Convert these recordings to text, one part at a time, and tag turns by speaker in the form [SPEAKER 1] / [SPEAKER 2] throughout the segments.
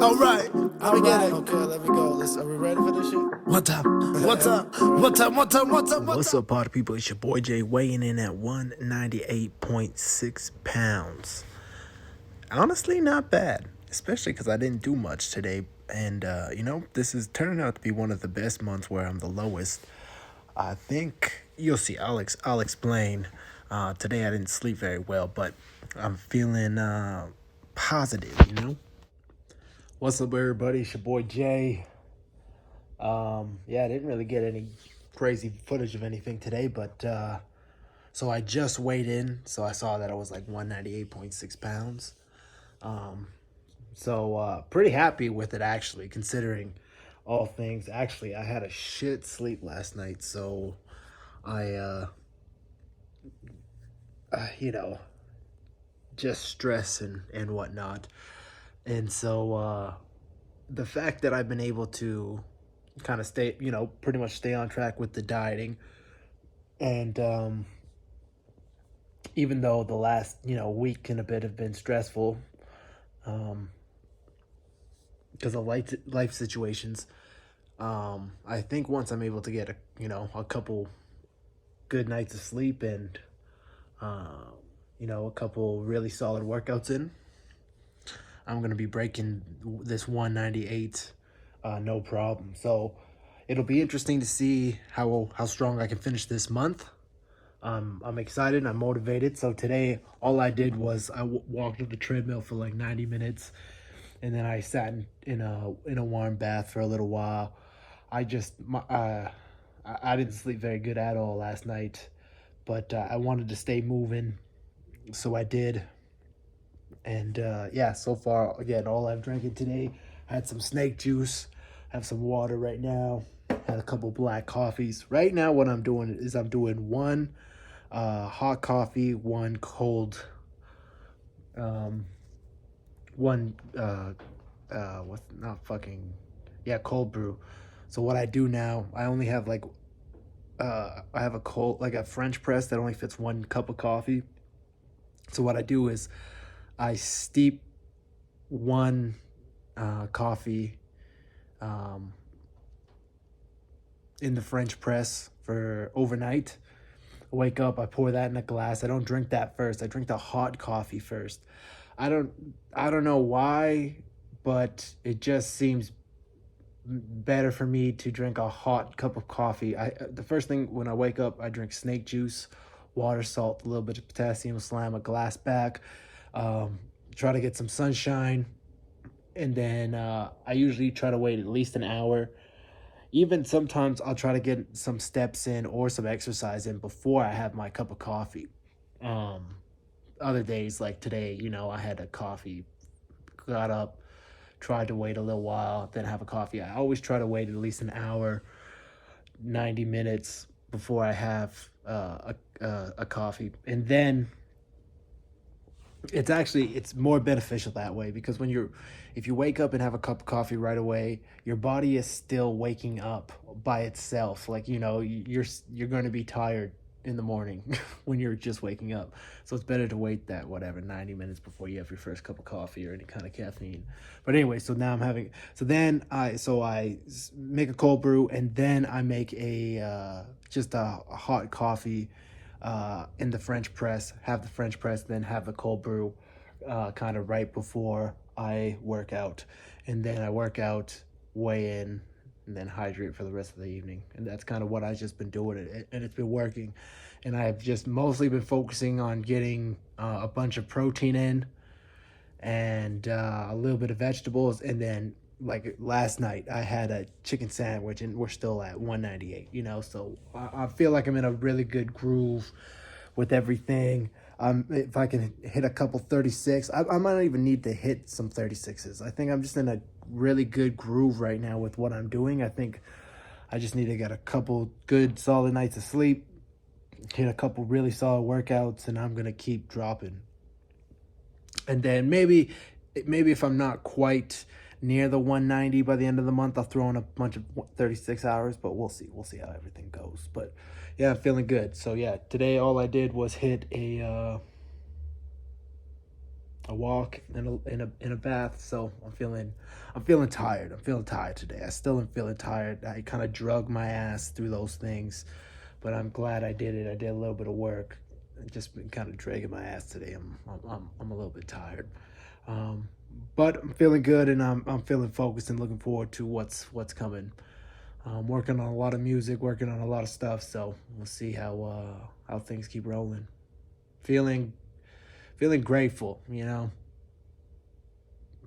[SPEAKER 1] All right, let me get it.
[SPEAKER 2] Okay, let me go. Are we ready for this shit?
[SPEAKER 1] What's up? What's up, party people? It's your boy Jay weighing in at 198.6 pounds. Honestly, not bad, especially because I didn't do much today. And, this is turning out to be one of the best months where I'm the lowest. I think you'll see. I'll explain. Today I didn't sleep very well, but I'm feeling positive. What's up, everybody? It's your boy Jay. I didn't really get any crazy footage of anything today, but so I just weighed in, so I saw that I was like 198.6 pounds. Pretty happy with it, actually, considering all things. Actually, I had a shit sleep last night, so I just stress and whatnot. And so the fact that I've been able to kind of stay, pretty much stay on track with the dieting, and even though the last, week and a bit have been stressful, because of life situations, I think once I'm able to get a couple good nights of sleep and a couple really solid workouts in, I'm gonna be breaking this 198 no problem. So it'll be interesting to see how strong I can finish this month. I'm excited, I'm motivated. So today all I did was I walked on the treadmill for like 90 minutes, and then I sat in a warm bath for a little while. I didn't sleep very good at all last night, but I wanted to stay moving, so I did. And so far, again, all I've drinking today, I had some snake juice, have some water right now, had a couple black coffees. Right now what I'm doing is I'm doing one hot coffee, one cold, cold brew. So what I do now, I only have I have a French press that only fits one cup of coffee. So what I do is I steep one coffee in the French press for overnight. I wake up, I pour that in a glass. I don't drink that first. I drink the hot coffee first. I don't know why, but it just seems better for me to drink a hot cup of coffee. The first thing when I wake up, I drink snake juice, water, salt, a little bit of potassium, slam a glass back. Try to get some sunshine, and then I usually try to wait at least an hour. Even sometimes I'll try to get some steps in or some exercise in before I have my cup of coffee. Other days, like today, I had a coffee, got up, tried to wait a little while, then have a coffee. I always try to wait at least an hour, 90 minutes before I have a coffee. And then it's more beneficial that way, because if you wake up and have a cup of coffee right away, your body is still waking up by itself. Like, you're going to be tired in the morning when you're just waking up. So it's better to wait that 90 minutes before you have your first cup of coffee or any kind of caffeine. But anyway, so now I make a cold brew, and then I make just a hot coffee in the French press, have the French press, then have the cold brew kind of right before I work out. And then I work out, weigh in, and then hydrate for the rest of the evening. And that's kind of what I've just been doing, and it's been working. And I've just mostly been focusing on getting a bunch of protein in, and a little bit of vegetables. And then, like last night, I had a chicken sandwich, and we're still at 198, so I feel like I'm in a really good groove with everything. If I can hit a couple 36, I might not even need to hit some 36s. I think I'm just in a really good groove right now with what I'm doing. I think I just need to get a couple good solid nights of sleep, hit a couple really solid workouts, and I'm gonna keep dropping. And then maybe if I'm not quite near the 190 by the end of the month, I'll throw in a bunch of 36 hours, but we'll see how everything goes. But yeah, I'm feeling good. So yeah, today all I did was hit a a walk and in a bath. So I'm feeling tired. I'm feeling tired today. I still am feeling tired. I kind of drug my ass through those things, but I'm glad I did it. I did a little bit of work. I've just been kind of dragging my ass today. I'm a little bit tired, um, but I'm feeling good, and I'm feeling focused and looking forward to what's coming. Working on a lot of music, working on a lot of stuff. So we'll see how things keep rolling. Feeling feeling grateful.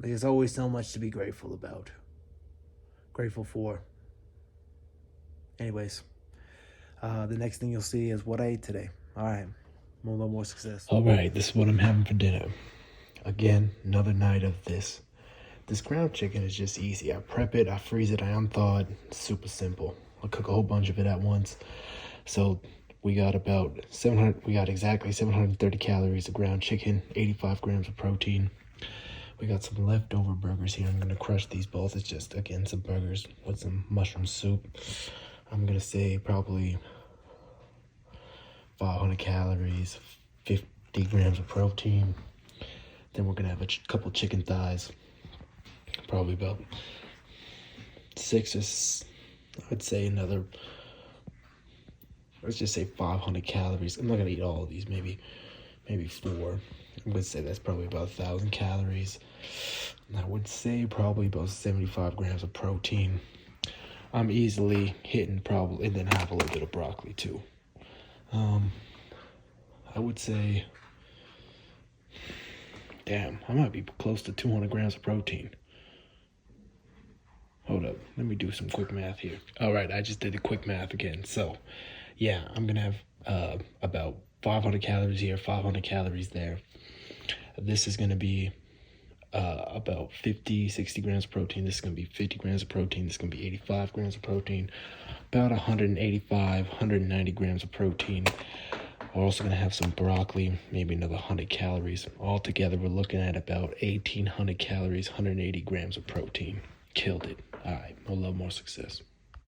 [SPEAKER 1] There's always so much to be grateful about. Grateful for. Anyways, the next thing you'll see is what I ate today. All right, a little more success. All right, this is what I'm having for dinner. Again, another night of this. This ground chicken is just easy. I prep it, I freeze it, I unthaw it. It's super simple. I'll cook a whole bunch of it at once. So we got exactly 730 calories of ground chicken, 85 grams of protein. We got some leftover burgers here. I'm gonna crush these both. It's just, again, some burgers with some mushroom soup. I'm gonna say probably 500 calories, 50 grams of protein. Then we're gonna have a couple chicken thighs. Probably about I'd say another, let's just say 500 calories. I'm not gonna eat all of these, maybe 4. I'm gonna say that's probably about 1,000 calories. And I would say probably about 75 grams of protein. I'm easily hitting probably, and then have a little bit of broccoli too. I would say, damn, I might be close to 200 grams of protein. Hold up, let me do some quick math here. All right, I just did the quick math again. So, yeah, I'm gonna have about 500 calories here, 500 calories there. This is gonna be about 60 grams of protein. This is gonna be 50 grams of protein. This is gonna be 85 grams of protein. About 185, 190 grams of protein. We're also gonna have some broccoli, maybe another 100 calories. Altogether, we're looking at about 1,800 calories, 180 grams of protein. Killed it. All right, a little more success.